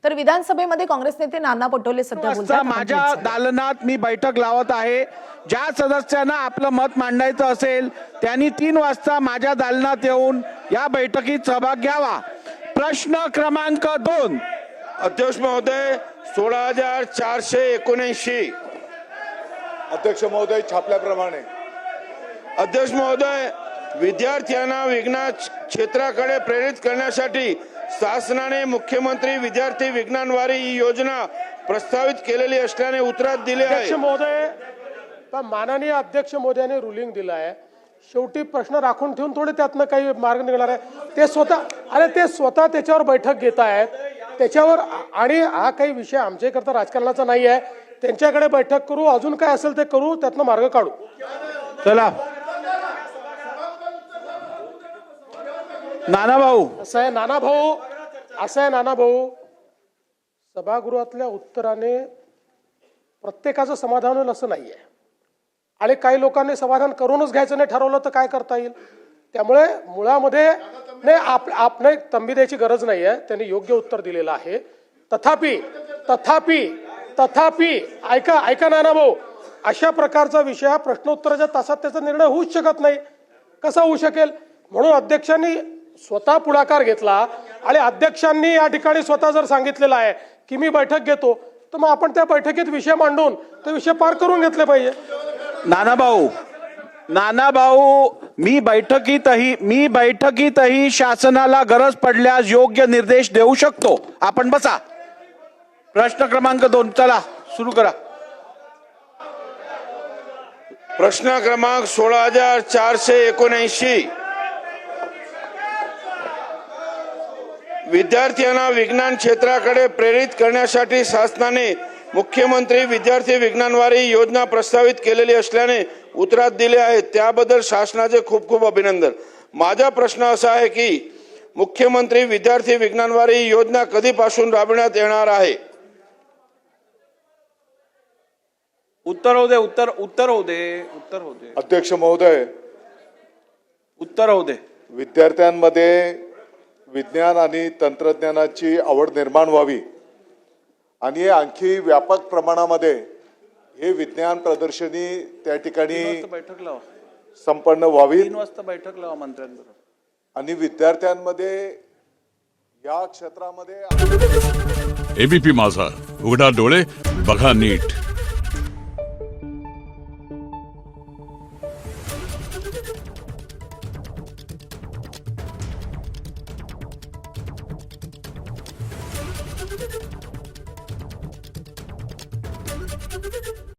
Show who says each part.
Speaker 1: तर विधानसभेमध्ये काँग्रेस नेते नाना पटोले सध्या बोलतात.
Speaker 2: माझ्या दालनात मी बैठक लावत आहे. ज्या सदस्यांना आपलं मत मांडायचं असेल त्यांनी 3 वाजता माझ्या दालनात येऊन या बैठकीत सहभाग घ्यावा. प्रश्न क्रमांक 2.
Speaker 3: अध्यक्ष महोदय 16,479.
Speaker 4: अध्यक्ष महोदय छापल्याप्रमाणे.
Speaker 3: अध्यक्ष महोदय, विद्यार्थ्यांना विज्ञान क्षेत्राकडे प्रेरित करण्यासाठी शासनाने मुख्यमंत्री विद्यार्थी विज्ञान वारी ही योजना प्रस्तावित केलेली असल्याने उत्तरात दिले आहे.
Speaker 5: अध्यक्ष महोदय, पण माननीय अध्यक्ष महोदयाने रुलिंग दिलं आहे. शेवटी प्रश्न राखून ठेवून थोडे त्यातनं काही मार्ग निघणार आहे. ते स्वतः त्याच्यावर बैठक घेत आहेत त्याच्यावर. आणि हा काही विषय आमच्याकरता राजकारणाचा नाही आहे. त्यांच्याकडे बैठक करू, अजून काय असेल ते करू, त्यातनं मार्ग काढू.
Speaker 2: चला नाना भाऊ.
Speaker 5: असं आहे नाना भाऊ, सभागृहातल्या उत्तराने प्रत्येकाचं समाधान होईल असं नाहीये. आणि काही लोकांनी समाधान करूनच घ्यायचं नाही ठरवलं तर काय करता येईल. त्यामुळे मुळामध्ये नाही तंबी द्यायची गरज नाही आहे. त्यांनी योग्य उत्तर दिलेलं आहे. तथापि ऐका नाना भाऊ, अशा प्रकारचा विषय हा प्रश्नोत्तराच्या तासात त्याचा निर्णय होऊच शकत नाही. कसा होऊ शकेल? म्हणून अध्यक्षांनी स्वतः पुढाकार घेतला आणि अध्यक्षांनी या ठिकाणी स्वतः जर सांगितलेलं आहे की मी बैठक घेतो, तर मग आपण त्या बैठकीत विषय मांडून ते विषय पार करून घेतले पाहिजे.
Speaker 2: नाना भाऊ, मी बैठकीतही शासनाला गरज पडल्यास योग्य निर्देश देऊ शकतो. आपण बसा. प्रश्न क्रमांक 2 चला सुरू करा.
Speaker 3: प्रश्न क्रमांक 16,479. विद्यार्थ्यांना विज्ञान क्षेत्राकडे प्रेरित करण्यासाठी शासनाने मुख्यमंत्री विद्यार्थी विज्ञान वारी योजना प्रस्तावित केलेली असल्याने उत्तरात दिले आहे. त्याबद्दल शासनाचे खूप खूप अभिनंदन. माझा प्रश्न असा आहे की मुख्यमंत्री विद्यार्थी विज्ञान वारी योजना कधीपासून राबविण्यात येणार आहे?
Speaker 2: उत्तर होऊ दे.
Speaker 4: अध्यक्ष महोदय,
Speaker 2: उत्तर होऊ दे.
Speaker 4: विद्यार्थ्यांमध्ये विज्ञान आणि तंत्रज्ञानाची आवड निर्माण व्हावी आणि आणखी व्यापक प्रमाणामध्ये हे विज्ञान प्रदर्शनी त्या ठिकाणी
Speaker 2: बैठक लावा.
Speaker 4: संपन्न व्हावी
Speaker 2: 3 वाजता बैठक लावा मंत्र्यांबरोबर.
Speaker 4: आणि विद्यार्थ्यांमध्ये या क्षेत्रामध्ये
Speaker 6: एबीपी माझा, उघडा डोळे बघा नीट.
Speaker 7: Thank you.